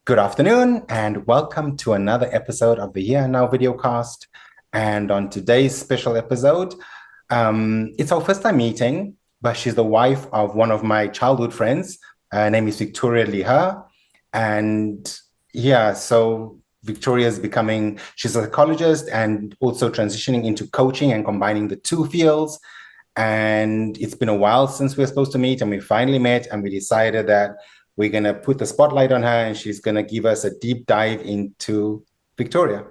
Good afternoon, and welcome to another episode of the Here and Now VideoCast. And on today's special episode, it's our first time meeting, but she's the wife of one of my childhood friends. Her name is Victoria Liha. And yeah, so she's a psychologist and also transitioning into coaching and combining the two fields. And it's been a while since we were supposed to meet, and we finally met, and we decided that we're going to put the spotlight on her, and she's going to give us a deep dive into Victoria.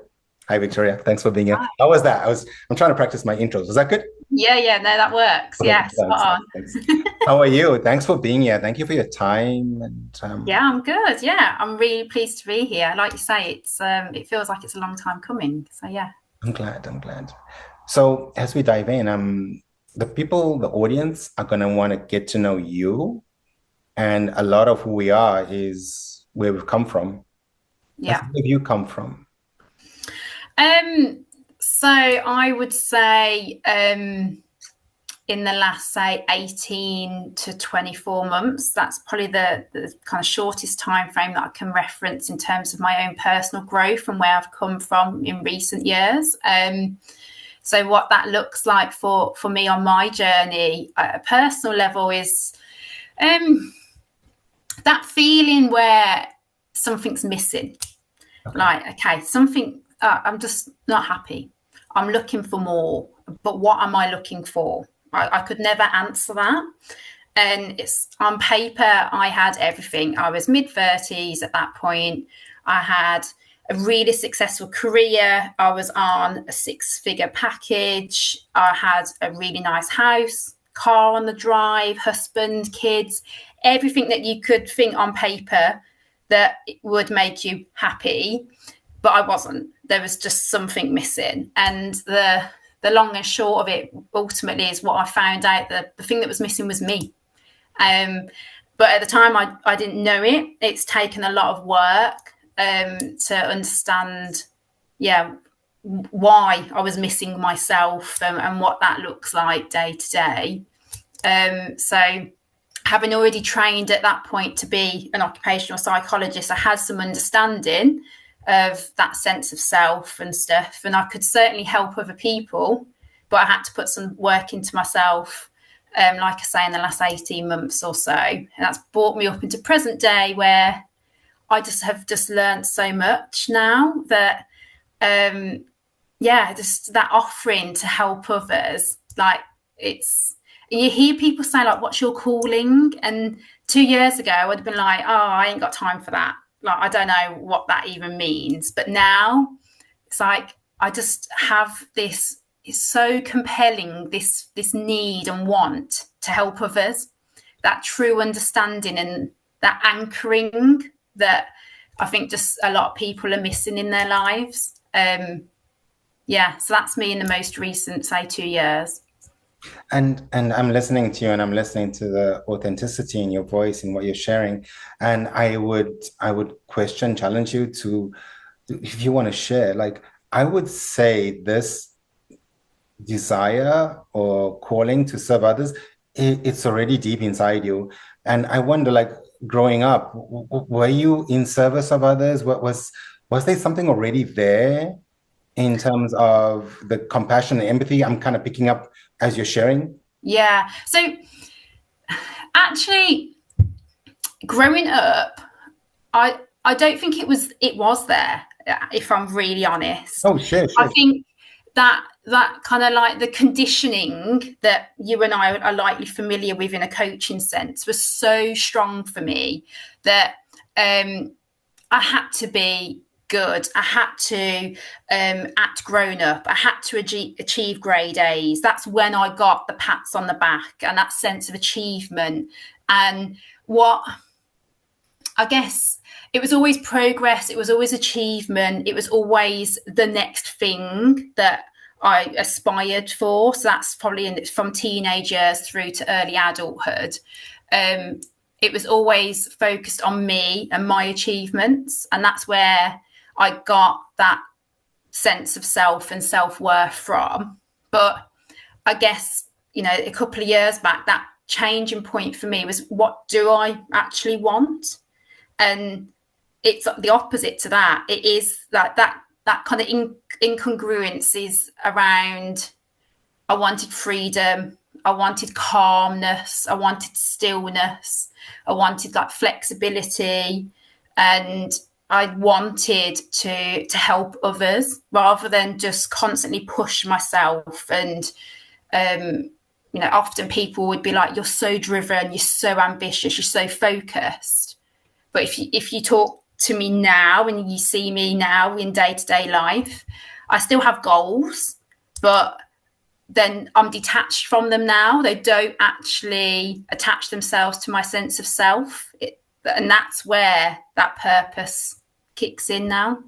Hi, Victoria. Thanks for being here. Hi. How was that? I'm trying to practice my intros. Was that good? Yeah, no, that works. Okay, Yeah, thanks, spot on. thanks. How are you? Thanks for being here. Thank you for your time. And Yeah, I'm good. Yeah, I'm really pleased to be here. Like you say, it feels like it's a long time coming. So yeah. I'm glad. I'm glad. So as we dive in, the audience are going to want to get to know you. And a lot of who we are is where we've come from. Where Yeah. have you come from? So I would say in the last, say, 18 to 24 months, that's probably the kind of shortest time frame that I can reference in terms of my own personal growth and where I've come from in recent years. So what that looks like for me on my journey at a personal level is that feeling where something's missing. Okay. Like, okay, I'm just not happy. I'm looking for more, but what am I looking for? I could never answer that. And it's on paper, I had everything. I was mid-30s at that point. I had a really successful career. I was on a six-figure package. I had a really nice house, car on the drive, husband, kids, everything that you could think on paper that would make you happy. But I wasn't. There was just something missing. And the long and short of it ultimately is what I found out, that the thing that was missing was me. But at the time, I didn't know it. It's taken a lot of work to understand, yeah, why I was missing myself and what that looks like day to day. So having already trained at that point to be an occupational psychologist, I had some understanding of that sense of self and stuff. And I could certainly help other people, but I had to put some work into myself, like I say, in the last 18 months or so. And that's brought me up into present day where I just learned so much now that, just that offering to help others, like you hear people say, like, what's your calling? And 2 years ago, I would have been like, oh, I ain't got time for that. Like, I don't know what that even means. But now it's like, I just have this, it's so compelling, this need and want to help others, that true understanding and that anchoring that I think just a lot of people are missing in their lives. So that's me in the most recent, say, 2 years. And I'm listening to you, and I'm listening to the authenticity in your voice and what you're sharing. And I would challenge you to, if you want to share, like, I would say this desire or calling to serve others, it's already deep inside you. And I wonder, like, growing up, were you in service of others? Was there something already there in terms of the compassion and empathy I'm kind of picking up as you're sharing? Yeah. So actually, growing up, I don't think it was there, if I'm really honest. Oh, sure, I sure. think that kind of like the conditioning that you and I are likely familiar with in a coaching sense was so strong for me that I had to be good. I had to act grown up. I had to achieve grade A's. That's when I got the pats on the back and that sense of achievement. And what I guess it was always progress, it was always achievement, it was always the next thing that I aspired for. So that's probably from teenage years through to early adulthood. It was always focused on me and my achievements. And that's where I got that sense of self and self-worth from. But I guess, a couple of years back, that changing point for me was, what do I actually want? And it's the opposite to that. It is that kind of incongruence is around, I wanted freedom, I wanted calmness, I wanted stillness, I wanted like flexibility, and I wanted to help others rather than just constantly push myself. And often people would be like, "You're so driven, you're so ambitious, you're so focused." But if you talk to me now and you see me now in day-to-day life, I still have goals, but then I'm detached from them now. They don't actually attach themselves to my sense of self. And that's where that purpose kicks in now.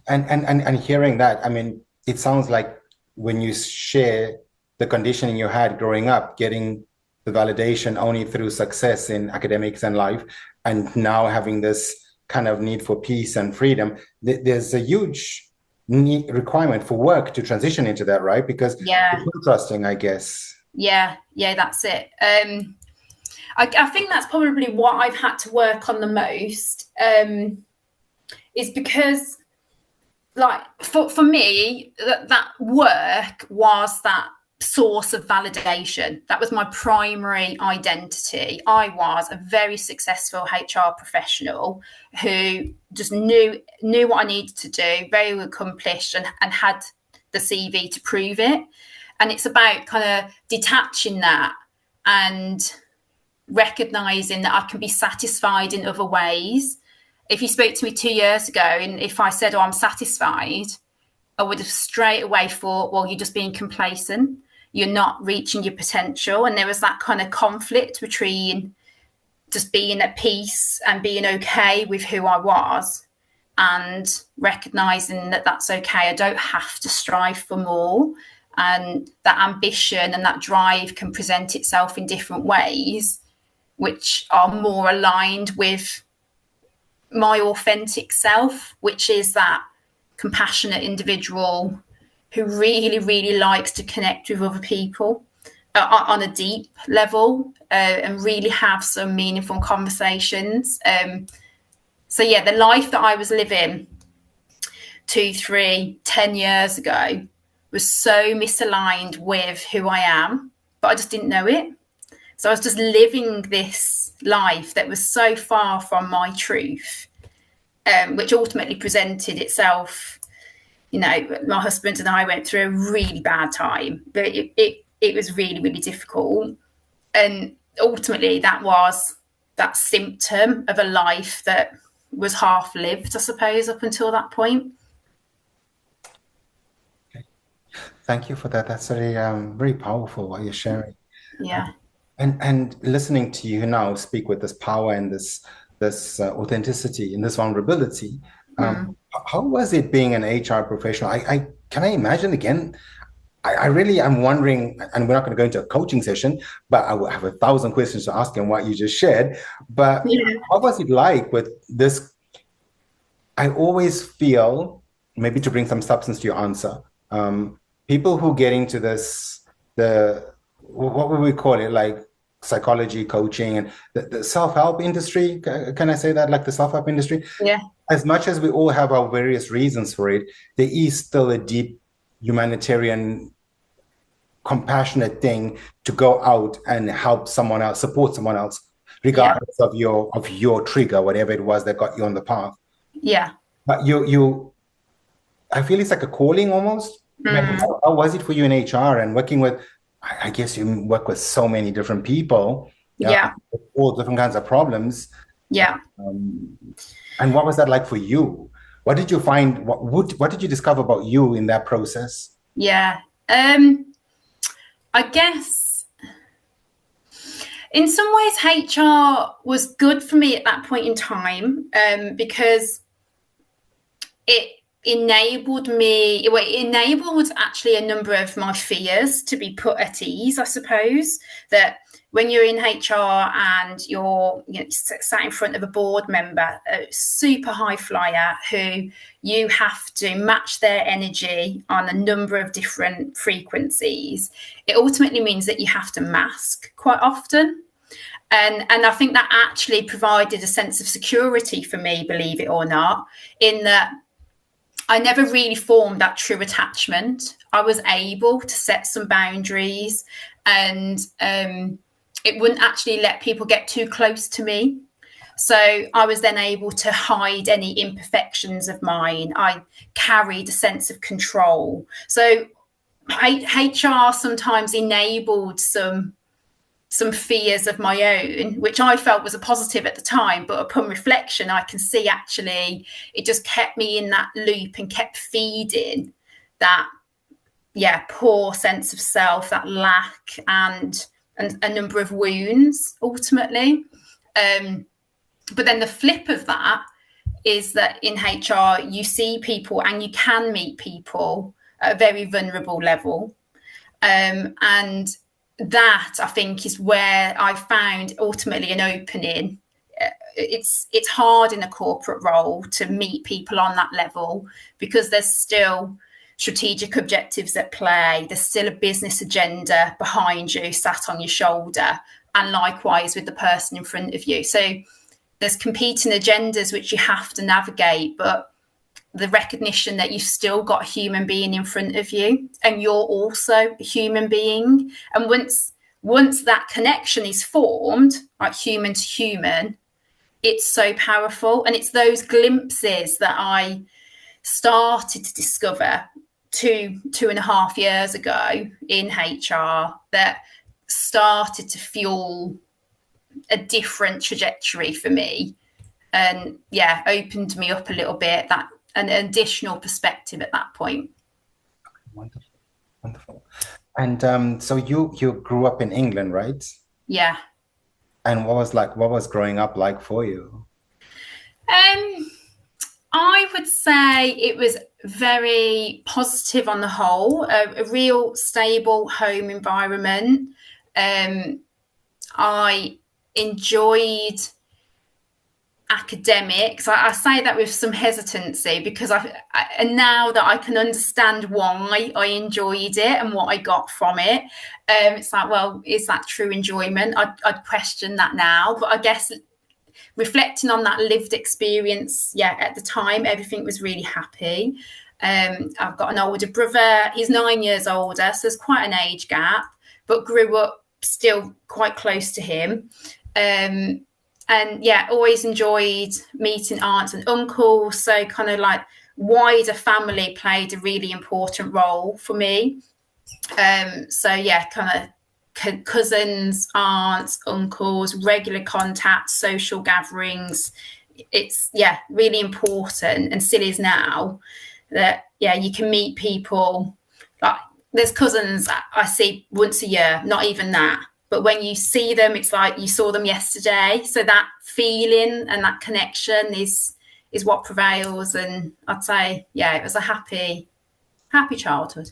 And hearing that, I mean, it sounds like when you share the conditioning you had growing up, getting the validation only through success in academics and life, and now having this kind of need for peace and freedom, there's a huge requirement for work to transition into that, right? Because it's interesting, I guess. Yeah, that's it. I think that's probably what I've had to work on the most, is because, like, for me, that work was that source of validation. That was my primary identity. I was a very successful HR professional who just knew what I needed to do, very accomplished, and had the CV to prove it. And it's about kind of detaching that and recognizing that I can be satisfied in other ways. If you spoke to me 2 years ago and if I said, "Oh, I'm satisfied," I would have straight away thought, "Well, you're just being complacent. You're not reaching your potential." And there was that kind of conflict between just being at peace and being okay with who I was and recognizing that that's okay. I don't have to strive for more. And that ambition and that drive can present itself in different ways, which are more aligned with my authentic self, which is that compassionate individual who really, really likes to connect with other people on a deep level and really have some meaningful conversations. So yeah, the life that I was living 2, 3, 10 years ago was so misaligned with who I am, but I just didn't know it. So I was just living this life that was so far from my truth, which ultimately presented itself. My husband and I went through a really bad time, but it was really, really difficult. And ultimately that was that symptom of a life that was half lived, I suppose, up until that point. Okay. Thank you for that. That's very powerful what you're sharing. Yeah. And listening to you now speak with this power and this authenticity and this vulnerability, how was it being an HR professional? Can I imagine again? I really am wondering, and we're not going to go into a coaching session, but I will have 1,000 questions to ask him what you just shared. But what was it like with this? I always feel, maybe to bring some substance to your answer, people who get into this, what would we call it, like psychology, coaching, and the self-help industry, can I say that, like the self-help industry? Yeah. As much as we all have our various reasons for it, there is still a deep humanitarian, compassionate thing to go out and help someone else, support someone else, regardless of your trigger, whatever it was that got you on the path. Yeah. But I feel it's like a calling almost. How was it for you in HR and working with, I guess you work with so many different people, with all different kinds of problems. Yeah. And what was that like for you? What did you find? What did you discover about you in that process? Yeah. I guess in some ways HR was good for me at that point in time, because it enabled actually a number of my fears to be put at ease, I suppose. That when you're in HR and you're sat in front of a board member, a super high flyer who you have to match their energy on a number of different frequencies, it ultimately means that you have to mask quite often. And I think that actually provided a sense of security for me, believe it or not, in that I never really formed that true attachment. I was able to set some boundaries, and it wouldn't actually let people get too close to me. So I was then able to hide any imperfections of mine. I carried a sense of control. So HR sometimes enabled some fears of my own, which I felt was a positive at the time. But upon reflection, I can see actually it just kept me in that loop and kept feeding that, poor sense of self, that lack, and a number of wounds ultimately. But then the flip of that is that in HR, you see people and you can meet people at a very vulnerable level. And that, I think, is where I found ultimately an opening. It's hard in a corporate role to meet people on that level because there's still strategic objectives at play. There's still a business agenda behind you, sat on your shoulder, and likewise with the person in front of you. So there's competing agendas which you have to navigate, but the recognition that you've still got a human being in front of you and you're also a human being. And once that connection is formed, like human to human, it's so powerful. And it's those glimpses that I started to discover 2.5 years ago in HR that started to fuel a different trajectory for me, and opened me up a little bit, that an additional perspective at that point. Wonderful. And so you grew up in England, right? Yeah. And what was growing up like for you? I would say it was very positive on the whole, a real stable home environment. I enjoyed academics. I say that with some hesitancy because and now that I can understand why I enjoyed it and what I got from it, it's like, well, is that true enjoyment? I'd question that now, but I guess reflecting on that lived experience, at the time, everything was really happy. I've got an older brother. He's 9 years older, so there's quite an age gap, but grew up still quite close to him. And always enjoyed meeting aunts and uncles. So kind of like wider family played a really important role for me. Kind of cousins, aunts, uncles, regular contact, social gatherings. It's really important, and still is now, that you can meet people. Like there's cousins I see once a year, not even that. But when you see them, it's like you saw them yesterday. So that feeling and that connection is what prevails. And I'd say, it was a happy childhood.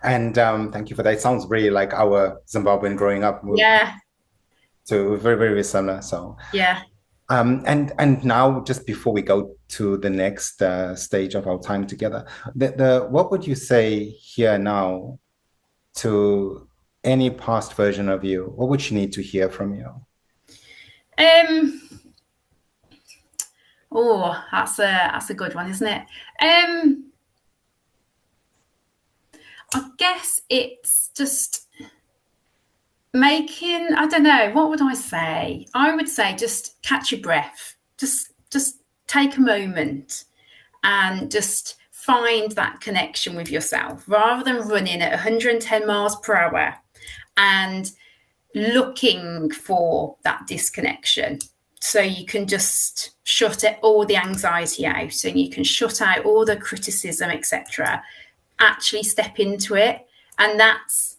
And thank you for that. It sounds really like our Zimbabwean growing up. Yeah. So very, very similar. So yeah. And now, just before we go to the next stage of our time together, what would you say here now to any past version of you? What would she need to hear from you? That's a good one, isn't it? I guess it's just making, I don't know, what would I say? I would say just catch your breath. Just take a moment and just find that connection with yourself rather than running at 110 miles per hour and looking for that disconnection. So you can just shut all the anxiety out and you can shut out all the criticism, etc. Actually step into it. And that's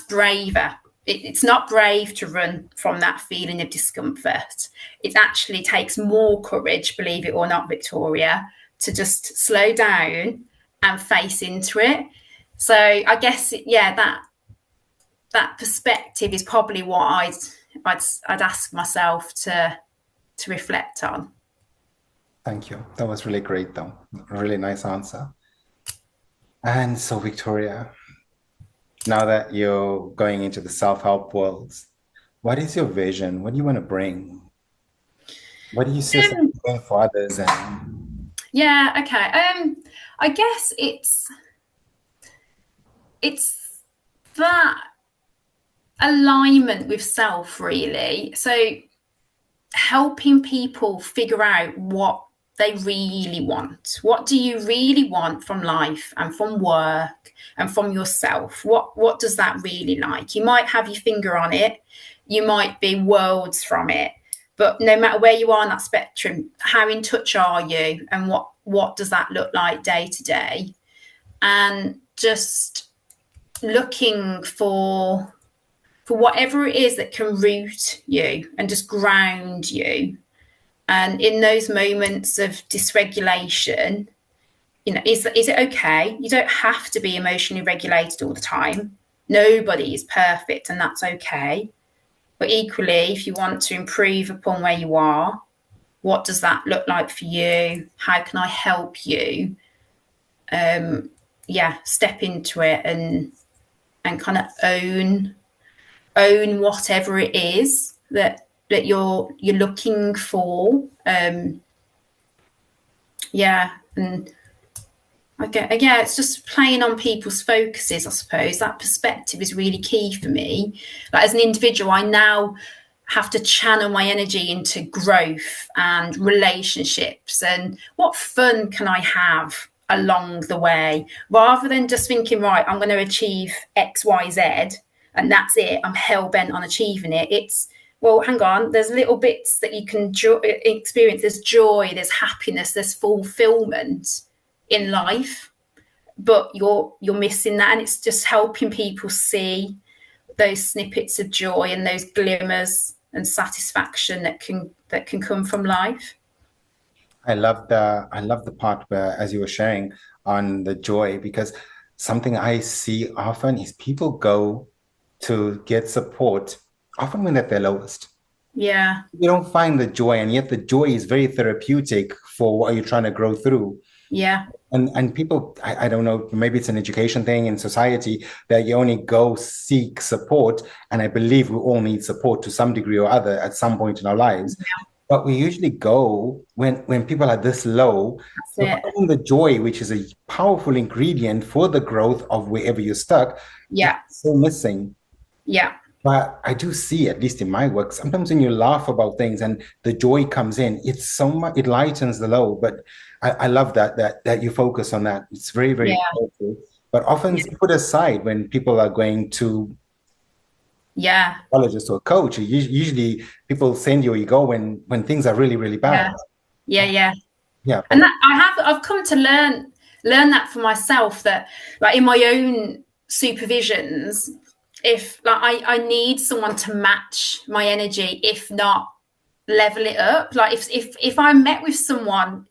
braver. It's not brave to run from that feeling of discomfort. It actually takes more courage, believe it or not, Victoria, to just slow down and face into it. So I guess, that perspective is probably what I'd ask myself to reflect on. Thank you. That was really great, though. A really nice answer. And so, Victoria, now that you're going into the self-help world, what is your vision? What do you want to bring? What do you see yourself Um, doing for others? And yeah, okay. I guess it's that alignment with self, really. So helping people figure out what they really want. What do you really want from life and from work and from yourself? What does that really like? You might have your finger on it, you might be worlds from it, but no matter where you are on that spectrum, how in touch are you, and what does that look like day to day? And just looking for whatever it is that can root you and just ground you. And in those moments of dysregulation, is it okay? You don't have to be emotionally regulated all the time. Nobody is perfect, and that's okay. But equally, if you want to improve upon where you are, what does that look like for you? How can I help you? Step into it and kind of own whatever it is that you're looking for. And it's just playing on people's focuses. I suppose that perspective is really key for me. Like, as an individual, I now have to channel my energy into growth and relationships and what fun can I have along the way, rather than just thinking, right, I'm going to achieve XYZ and that's it, I'm hell-bent on achieving it. It's, well, hang on, there's little bits that you can experience. There's joy, there's happiness, there's fulfillment in life, but you're missing that. And it's just helping people see those snippets of joy and those glimmers and satisfaction that can come from life. I love the part where, as you were sharing on the joy, because something I see often is people go to get support often when at their lowest. Yeah. You don't find the joy, and yet the joy is very therapeutic for what you're trying to grow through. Yeah. And people, I don't know, maybe it's an education thing in society that you only go seek support. And I believe we all need support to some degree or other at some point in our lives. Yeah. But we usually go when people are this low, That's to it. find the joy, which is a powerful ingredient for the growth of wherever you're stuck. Yeah. It's so missing. Yeah. But I do see, at least in my work, sometimes when you laugh about things and the joy comes in, it's so much, it lightens the load. But I love that you focus on that. It's very, very Yeah. powerful. But often put aside when people are going to Yeah. psychologist or coach. Usually people send you or you go when things are really, really bad. Yeah. Yeah. And that I've come to learn that for myself, that like in my own supervisions, if like I need someone to match my energy, if not level it up. Like if I'm met with someone,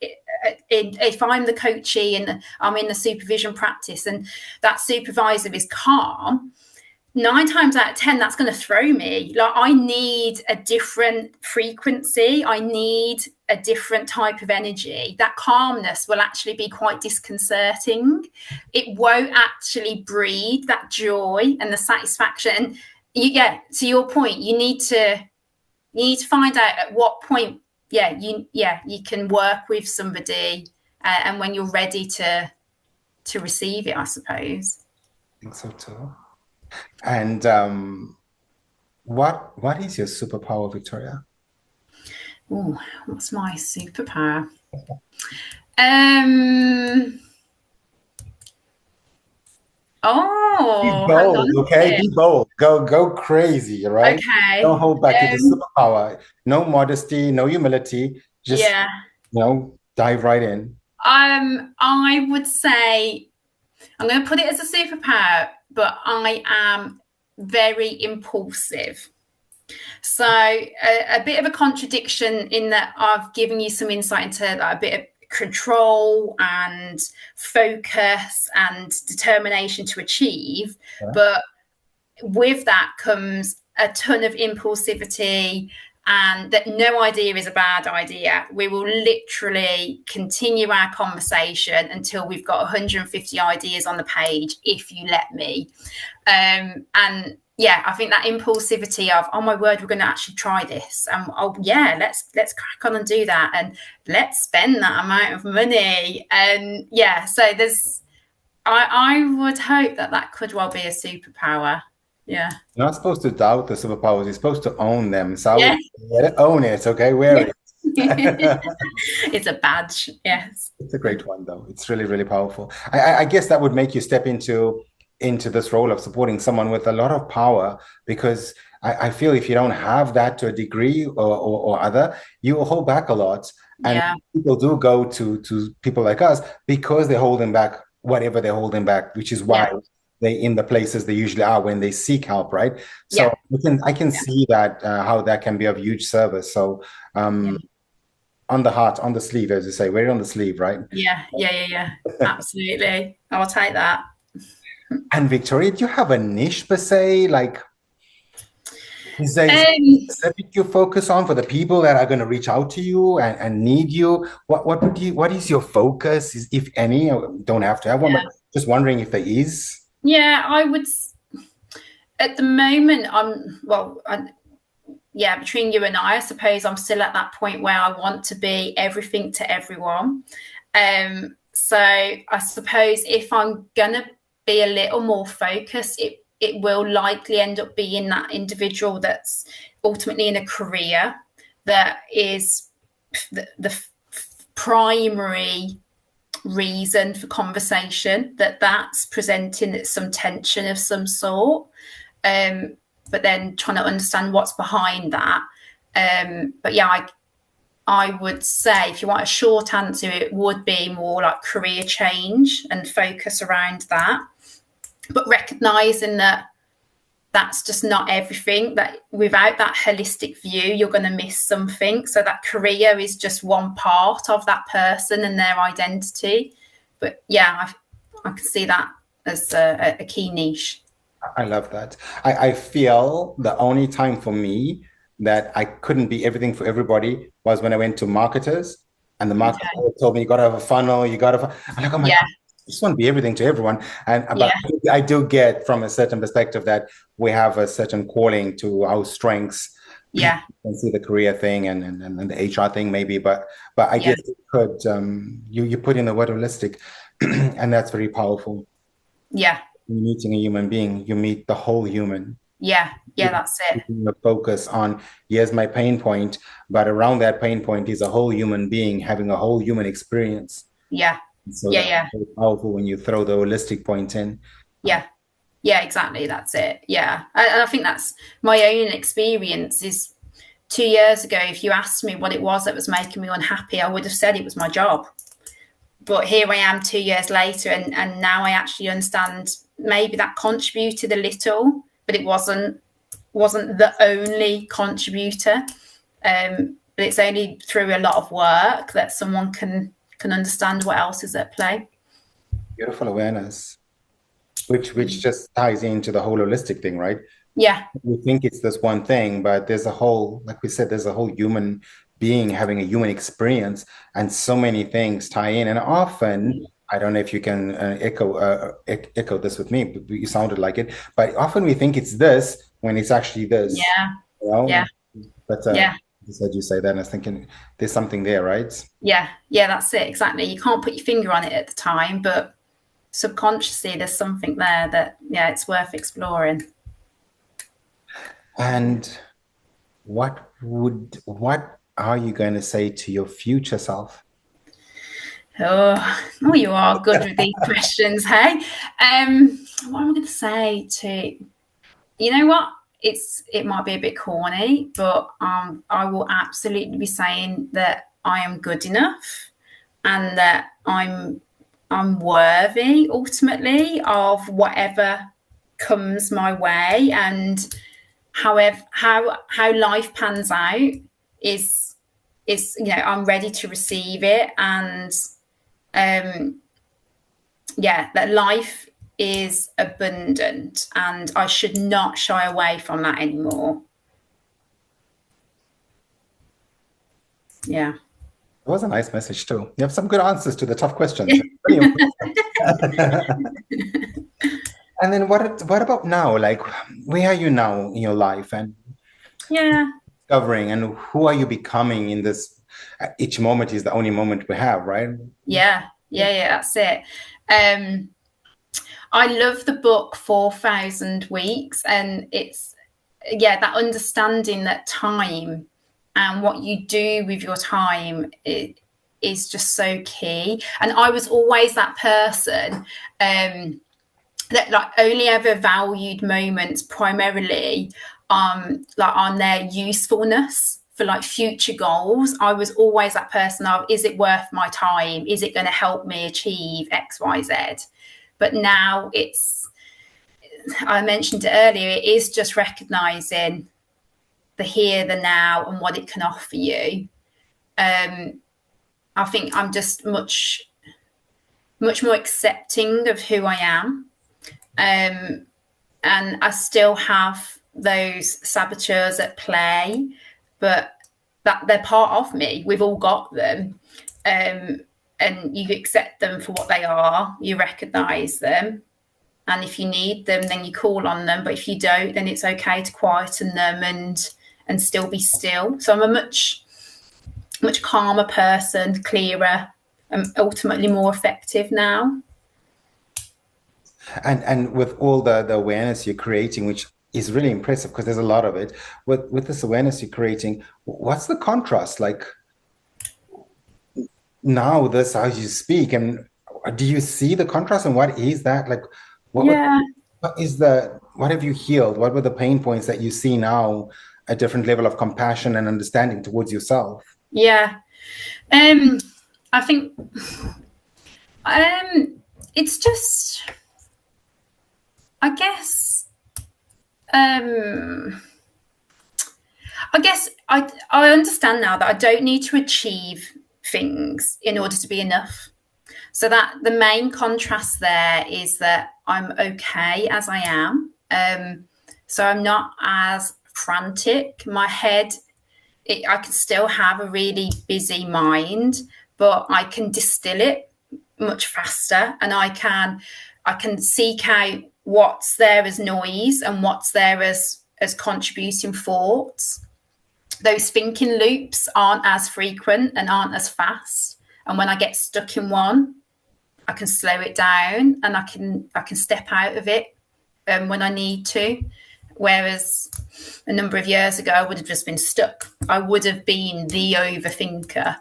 if I'm the coachee and I'm in the supervision practice and that supervisor is calm, 9 times out of 10, that's going to throw me. Like, I need a different frequency. I need a different type of energy. That calmness will actually be quite disconcerting. It won't actually breed that joy and the satisfaction. And to your point, you need to find out at what point, you can work with somebody, and when you're ready to receive it, I suppose. I think so too. And what is your superpower, Victoria? Oh, what's my superpower? Hang Be bold, on. okay? Be bold. Go crazy, right? Okay. Don't hold back. It's a superpower. No modesty, no humility. Just, Yeah. dive right in. I would say I'm going to put it as a superpower, but I am very impulsive. So a bit of a contradiction in that I've given you some insight into a bit of control and focus and determination to achieve. Yeah. But with that comes a ton of impulsivity, and that no idea is a bad idea. We will literally continue our conversation until we've got 150 ideas on the page, if you let me. And yeah, I think that impulsivity of, oh my word, we're going to actually try this, and oh yeah, let's crack on and do that, and let's spend that amount of money, and yeah, so there's, I would hope that that could well be a superpower. Yeah. You're not supposed to doubt the superpowers. You're supposed to own them. So I Yeah. would let it, own it. Okay, wear Yeah. it. It's a badge. Yes. It's a great one, though. It's really, really powerful. I guess that would make you step into this role of supporting someone with a lot of power, because I feel if you don't have that to a degree or other, you will hold back a lot. And Yeah. people do go to people like us because they're holding back whatever they're holding back, which is why Yeah. they in the places they usually are when they seek help, right? So Yeah. I can Yeah. see that how that can be of huge service. So Yeah. on the heart, on the sleeve, as you say, wear it on the sleeve, right? Yeah. Yeah. Yeah. Yeah. Absolutely. I'll take that. And Victoria, do you have a niche per se? Like, is there Um, specific you focus on for the people that are going to reach out to you and need you? What is your focus, if any? Don't have to have one, but yeah. just wondering if there is. Yeah. At the moment, yeah, between you and I suppose I'm still at that point where I want to be everything to everyone. So I suppose if I'm gonna be a little more focused, it will likely end up being that individual that's ultimately in a career that is the primary reason for conversation, that's presenting some tension of some sort, but then trying to understand what's behind that. But yeah, I would say if you want a short answer, it would be more like career change and focus around that, but recognizing that that's just not everything, that without that holistic view, you're going to miss something. So that career is just one part of that person and their identity. But yeah, I can see that as a key niche. I love that. I feel the only time for me that I couldn't be everything for everybody was when I went to marketers, and the marketer Okay. told me you got to have a funnel, you got to. I'm like, oh my Yeah, God, I just want to be everything to everyone. And yeah, but I do get from a certain perspective that we have a certain calling to our strengths. yeah, And see the career thing and the HR thing maybe, but I yeah, guess it could you put in the word holistic, and that's very powerful. yeah, When you're meeting a human being, you meet the whole human. yeah, yeah, You that's it. keeping the focus on, here's my pain point, but around that pain point is a whole human being having a whole human experience. Yeah, So yeah, that's yeah, very powerful when you throw the holistic point in. yeah, yeah, exactly. That's it. Yeah. And I think that's my own experience is 2 years ago, if you asked me what it was that was making me unhappy, I would have said it was my job. But here I am 2 years later, and now I actually understand maybe that contributed a little, but it wasn't the only contributor. But it's only through a lot of work that someone can understand what else is at play. Beautiful awareness, which just ties into the whole holistic thing, right? Yeah, We think it's this one thing, but there's a whole, like we said, there's a whole human being having a human experience, and so many things tie in. And often, I don't know if you can echo this with me, but you sounded like it. But often we think it's this when it's actually this, yeah, you know. yeah, But yeah, I just heard you say that, and I was thinking there's something there, right? yeah, yeah. That's it exactly. You can't put your finger on it at the time, but subconsciously there's something there that, yeah, it's worth exploring. And what are you going to say to your future self? Oh, you are good with these questions, hey. What am I going to say to, you know what, it might be a bit corny, but I will absolutely be saying that I am good enough, and that I'm worthy ultimately of whatever comes my way, and however how life pans out is I'm ready to receive it, and yeah, that life is abundant and I should not shy away from that anymore. Yeah. It was a nice message too. You have some good answers to the tough questions. Pretty impressive. And then what about now? Like, where are you now in your life and Yeah. discovering, and who are you becoming in this? Each moment is the only moment we have, right? Yeah, that's it. um I love the book 4,000 Weeks, and it's, yeah, that understanding that time and what you do with your time is just so key. And I was always that person that like only ever valued moments primarily like on their usefulness for like future goals. I was always that person of, is it worth my time? Is it going to help me achieve XYZ? But now it's, I mentioned it earlier, it is just recognizing the here, the now, and what it can offer you. I think I'm just much more accepting of who I am. And I still have those saboteurs at play, but that they're part of me. We've all got them. And you accept them for what they are, you recognize them. And if you need them, then you call on them. But if you don't, then it's okay to quieten them and still be still. So I'm a much calmer person, clearer, and ultimately more effective now. And with all the awareness you're creating, which is really impressive because there's a lot of it. With this awareness you're creating, what's the contrast like now? This how you speak, and do you see the contrast? And what is that like? What would Yeah, what is the what have you healed? What were the pain points that you see now? A different level of compassion and understanding towards yourself. yeah. Um, I think it's just, I guess, um, I understand now that I don't need to achieve things in order to be enough. So that the main contrast there is that I'm okay as I am. So I'm not as frantic. My head, I can still have a really busy mind, but I can distill it much faster, and I can seek out what's there as noise and what's there as contributing thoughts. Those thinking loops aren't as frequent and aren't as fast. And when I get stuck in one, I can slow it down and I can step out of it when I need to. Whereas a number of years ago, I would have just been stuck. I would have been the overthinker.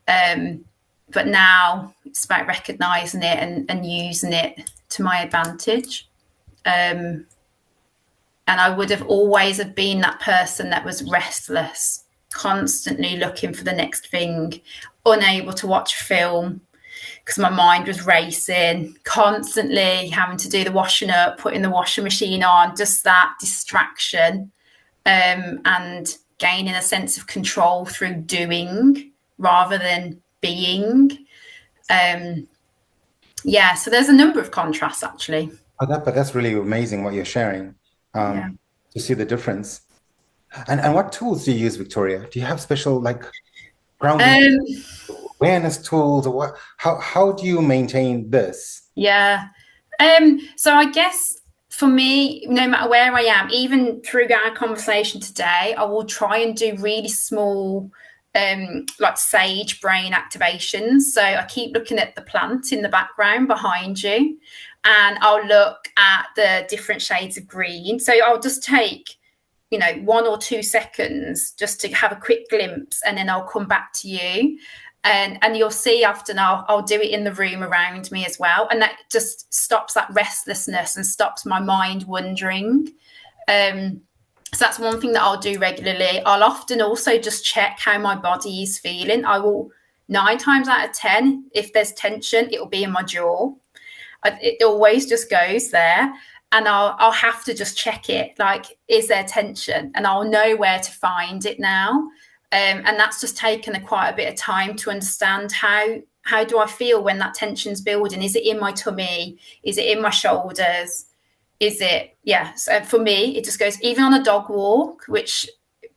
But now it's about recognizing it and using it to my advantage. And I would have always have been that person that was restless, constantly looking for the next thing, unable to watch film because my mind was racing, constantly having to do the washing up, putting the washing machine on, just that distraction, and gaining a sense of control through doing rather than being. Yeah, so there's a number of contrasts actually. Oh, but that's really amazing what you're sharing. Yeah. To see the difference. And what tools do you use, Victoria? Do you have special like grounding Um, awareness tools, or what? How do you maintain this? yeah. So I guess for me, no matter where I am, even through our conversation today, I will try and do really small, like sage brain activations. So I keep looking at the plant in the background behind you, and I'll look at the different shades of green. So I'll just take, 1 or 2 seconds just to have a quick glimpse, and then I'll come back to you. And you'll see often I'll do it in the room around me as well, and that just stops that restlessness and stops my mind wandering. So that's one thing that I'll do regularly. I'll often also just check how my body is feeling. I will, 9 times out of 10, if there's tension, it'll be in my jaw. It always just goes there, and I'll have to just check it. Like, is there tension? And I'll know where to find it now. And that's just taken quite a bit of time to understand how do I feel when that tension's building? Is it in my tummy? Is it in my shoulders? Is it, yeah. So for me, it just goes, even on a dog walk, which,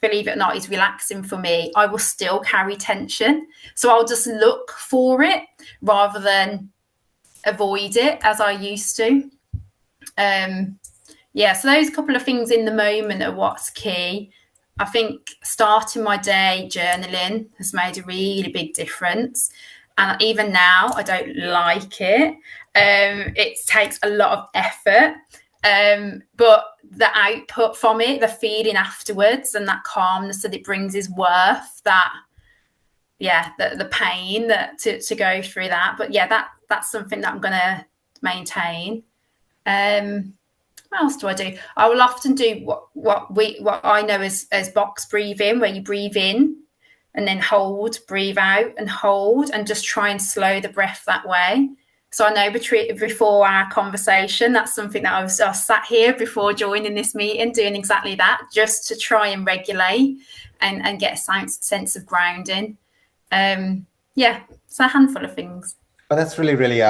believe it or not, is relaxing for me, I will still carry tension. So I'll just look for it rather than avoid it as I used to. Yeah, so those couple of things in the moment are what's key. I think starting my day journaling has made a really big difference. And even now, I don't like it. It takes a lot of effort. But the output from it, the feeling afterwards and that calmness that it brings is worth that, the pain that to go through that. But yeah, that's something that I'm going to maintain. What else do I do? I will often do what I know as box breathing, where you breathe in and then hold, breathe out and hold, and just try and slow the breath that way. So I know before our conversation, that's something that I was sat here before joining this meeting doing exactly that, just to try and regulate and get a sense of grounding. It's a handful of things. But that's really, really,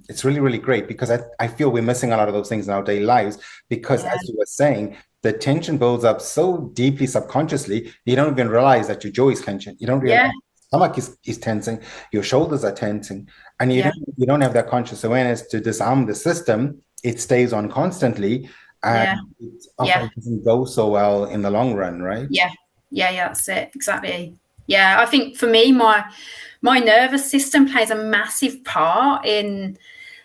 it's really, really great, because I feel we're missing a lot of those things in our daily lives, because as you were saying, the tension builds up so deeply subconsciously, you don't even realize that your jaw is clenching. You don't realize stomach is tensing, your shoulders are tensing, and you don't have that conscious awareness to disarm the system. It stays on constantly, and it often doesn't go so well in the long run, right? Yeah, that's it, exactly. Yeah, I think for me, my nervous system plays a massive part in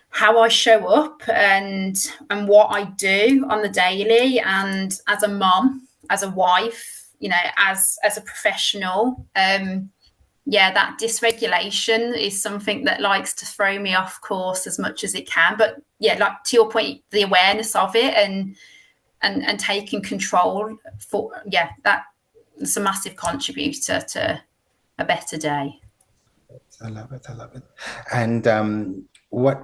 how I show up and what I do on the daily, and as a mom, as a wife, as a professional. That dysregulation is something that likes to throw me off course as much as it can. But like to your point, the awareness of it and taking control that's a massive contributor to a better day. I love it. And who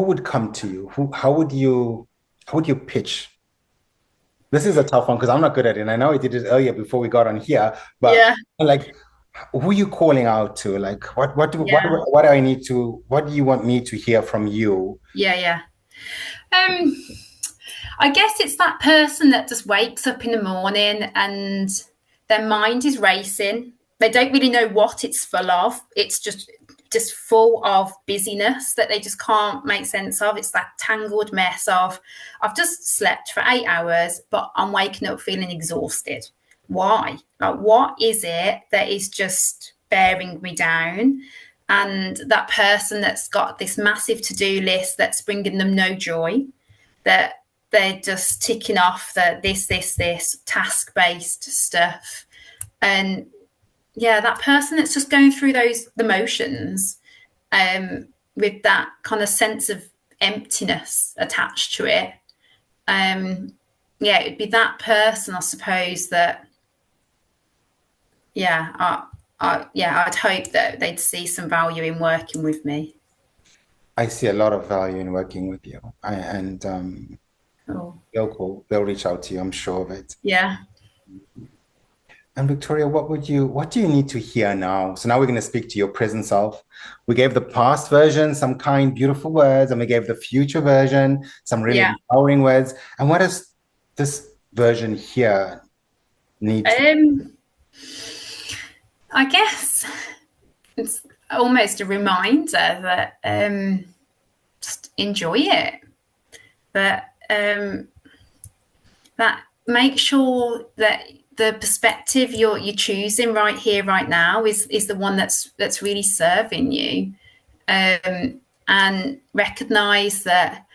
would come to you? How would you pitch? This is a tough one because I'm not good at it. And I know I did it earlier before we got on here, but like, who are you calling out to? Like, what do you want me to hear from you? I guess it's that person that just wakes up in the morning and their mind is racing. They don't really know what it's full of. It's just full of busyness that they just can't make sense of. It's that tangled mess of, I've just slept for 8 hours, but I'm waking up feeling exhausted. Why? Like, what is it that is just bearing me down? And that person that's got this massive to-do list that's bringing them no joy, that they're just ticking off this task-based stuff. And that person that's just going through the motions with that kind of sense of emptiness attached to it. It'd be that person, I suppose, that I'd hope that they'd see some value in working with me. I see a lot of value in working with you, they'll reach out to you, I'm sure of it. Yeah. And Victoria, what do you need to hear now? So now we're going to speak to your present self. We gave the past version some kind, beautiful words, and we gave the future version some really empowering words. And what does this version here need? I guess it's almost a reminder that just enjoy it. That make sure that the perspective you're choosing right here, right now is the one that's really serving you, and recognize that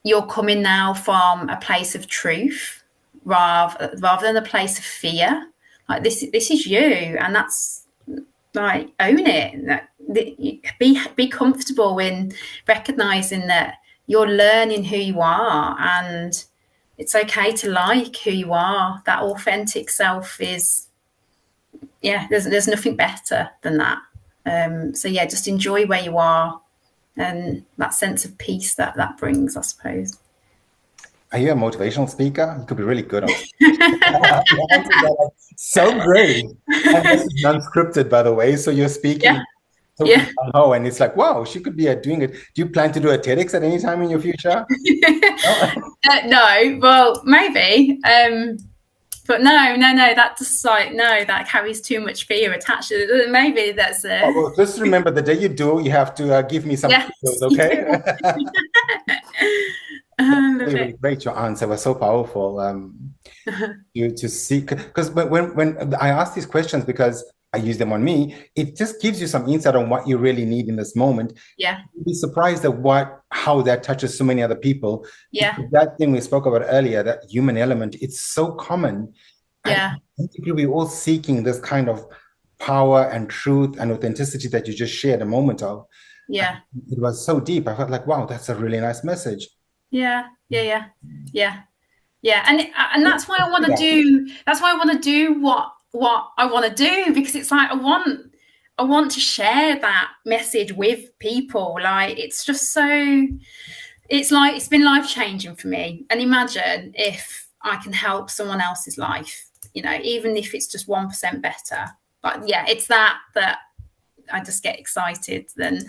you're coming now from a place of truth rather than a place of fear. Like, this is you, and that's, like, own it. Be comfortable in recognizing that you're learning who you are, and it's okay to like who you are. That authentic self is, there's nothing better than that. Just enjoy where you are, and that sense of peace that brings, I suppose. Are you a motivational speaker? You could be really good on it. So great. And this is unscripted, by the way. So you're speaking. And it's like, wow, she could be doing it. Do you plan to do a TEDx at any time in your future? No, well, maybe. But no, that just like, no, that carries too much fear attached to it. Maybe that's a... Well, just remember the day you do, you have to give me some Yes. kudos, okay? Love Really it. great. Your answer was so powerful. You to see, because when I ask these questions, because I use them on me, it just gives you some insight on what you really need in this moment. Yeah. You'd be surprised at how that touches so many other people. Yeah. That thing we spoke about earlier, that human element, it's so common. Yeah. And we're all seeking this kind of power and truth and authenticity that you just shared a moment of. Yeah. It was so deep. I felt like, wow, that's a really nice message. Yeah. And that's why I want to do. That's why I want to do what I want to do, because it's like I want to share that message with people. Like, it's just so. It's like, it's been life changing for me. And imagine if I can help someone else's life. You know, even if it's just 1% better. But yeah, it's that I just get excited then.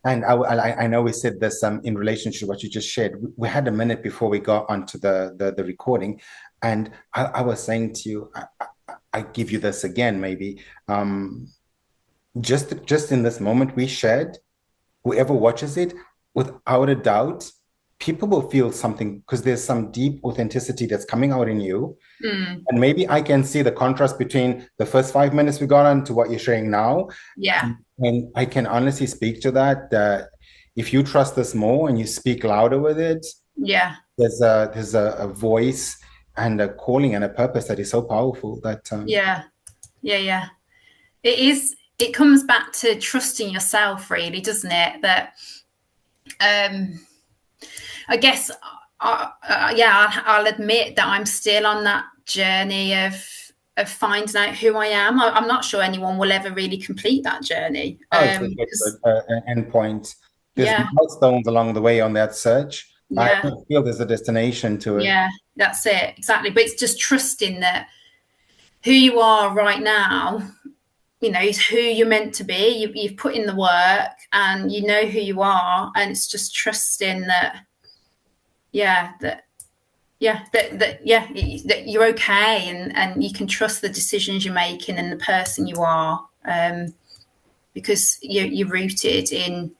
And I know we said this in relationship to what you just shared. We had a minute before we got onto the recording, and I was saying to you, I give you this again, maybe. Just in this moment we shared, whoever watches it, without a doubt, people will feel something, because there's some deep authenticity that's coming out in you. And maybe I can see the contrast between the first 5 minutes we got on to what you're sharing now. Yeah. And I can honestly speak to that if you trust us more and you speak louder with it, Yeah. there's a voice and a calling and a purpose that is so powerful that Yeah. It is. It comes back to trusting yourself, really, doesn't it? That I guess, I'll admit that I'm still on that journey of finding out who I am. I'm not sure anyone will ever really complete that journey. it's an end point. There's Yeah. milestones along the way on that search. I Yeah. don't feel there's a destination to it. Yeah, that's it. Exactly. But it's just trusting that who you are right now, you know, is who you're meant to be. You've put in the work and you know who you are. And it's just trusting that you're okay, and you can trust the decisions you're making and the person you are, because you're rooted in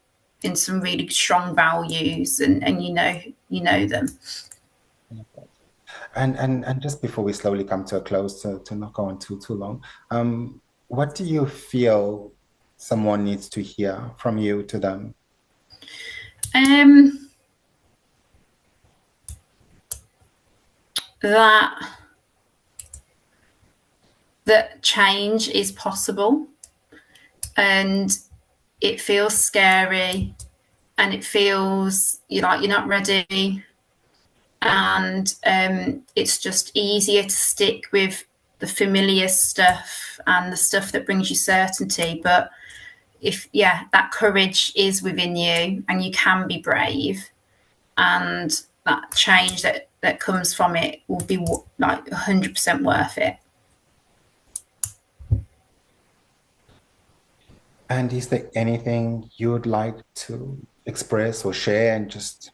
some really strong values, and you know them. And just before we slowly come to a close, to not go on too long, what do you feel someone needs to hear from you to them? That change is possible, and it feels scary, and it feels like you're not ready, and it's just easier to stick with the familiar stuff and the stuff that brings you certainty. But if that courage is within you, and you can be brave, and that change that comes from it will be like 100% worth it. And is there anything you would like to express or share, and just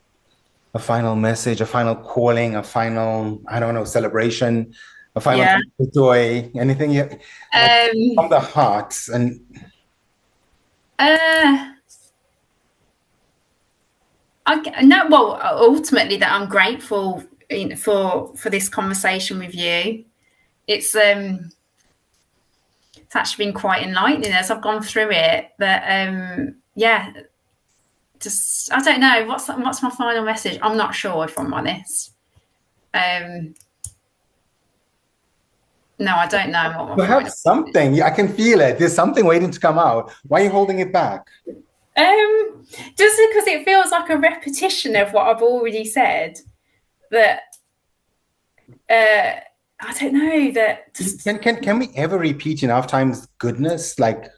a final message, a final calling, a final, I don't know, celebration, a final joy, anything from the heart? And ultimately, that I'm grateful for this conversation with you. It's actually been quite enlightening as I've gone through it. But just, I don't know, what's my final message? I'm not sure, if I'm honest. No, I don't know what my perhaps something. I can feel it. There's something waiting to come out. Why are you holding it back? Just because it feels like a repetition of what I've already said. That I don't know. That just... Can we ever repeat enough times goodness? Like,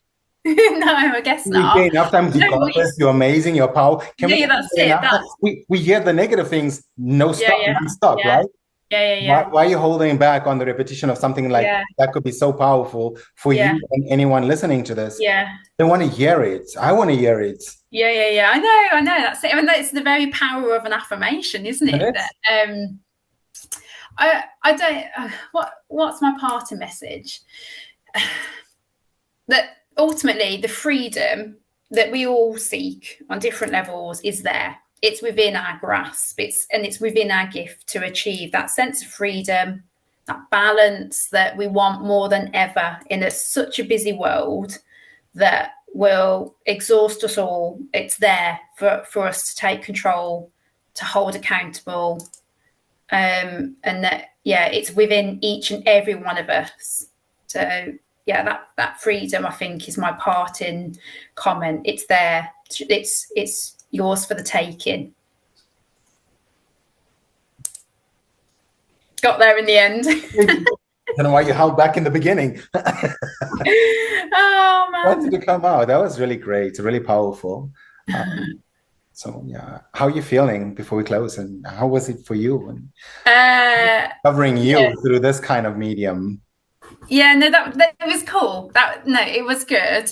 no, I guess not. Enough times you got this, you're amazing, you're powerful. That's it. We hear the negative things, non-stop, right? Yeah. Why are you holding back on the repetition of something like that could be so powerful for you and anyone listening to this? Yeah. They want to hear it. I want to hear it. Yeah. I know. That's it. I mean, that's the very power of an affirmation, isn't it? I don't. What's my parting message? That ultimately the freedom that we all seek on different levels is there. It's within our grasp. It's within our gift to achieve that sense of freedom, that balance that we want more than ever in such a busy world that will exhaust us all. It's there for us to take control, to hold accountable, and that it's within each and every one of us. So that freedom, I think, is my parting comment. It's there. It's yours for the taking. Got there in the end. I don't know why you held back in the beginning. Oh man! Wanted to come out. That was really great. Really powerful. So how are you feeling before we close? And how was it for you? And covering you through this kind of medium. Yeah, no, that was cool. It was good.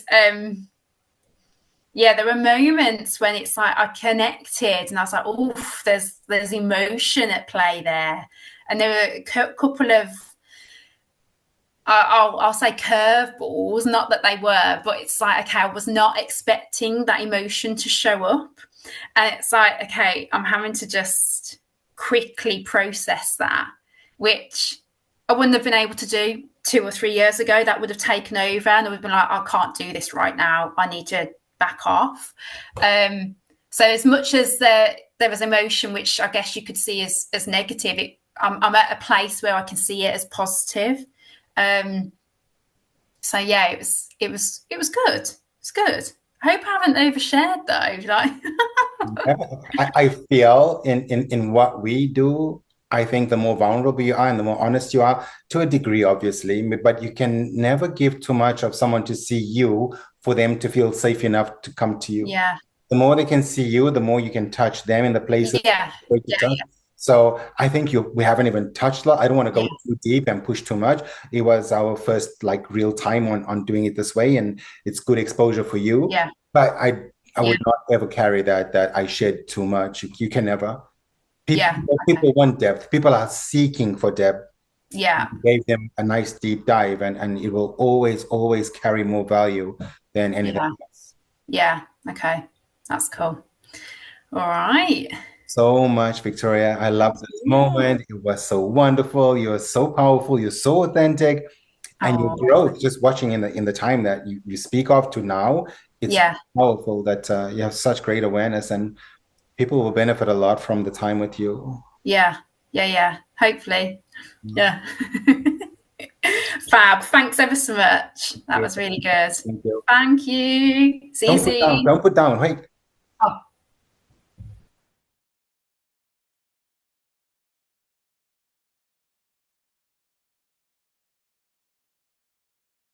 There were moments when it's like I connected, and I was like, "Oof, there's emotion at play there." And there were a couple of, I'll say curveballs, not that they were, but it's like, okay, I was not expecting that emotion to show up, and it's like, okay, I'm having to just quickly process that, which I wouldn't have been able to do 2 or 3 years ago. That would have taken over, and I would have been like, I can't do this right now. I need to back off. So as much as there was emotion, which I guess you could see as negative, I'm at a place where I can see it as positive. So it was good. It's good. I hope I haven't overshared though. I feel in what we do, I think the more vulnerable you are and the more honest you are, to a degree, obviously, but you can never give too much of someone to see you for them to feel safe enough to come to you. Yeah. The more they can see you, the more you can touch them in the places. Yeah. So I think we haven't even touched that. I don't want to go too deep and push too much. It was our first real time on doing it this way, and it's good exposure for you. Yeah. But I would not ever carry that I shared too much. You can never. People want depth. People are seeking for depth. Yeah. You gave them a nice deep dive, and it will always carry more value than anything else. Yeah. Okay. That's cool. All right. So much, Victoria. I love this moment. It was so wonderful. You're so powerful. You're so authentic. And your growth, just watching in the time that you speak of to now, it's powerful that you have such great awareness, and people will benefit a lot from the time with you. Yeah. Hopefully. Yeah. Fab. Thanks ever so much. That was really good. Thank you. Thank you. See you soon. Don't put down. Wait.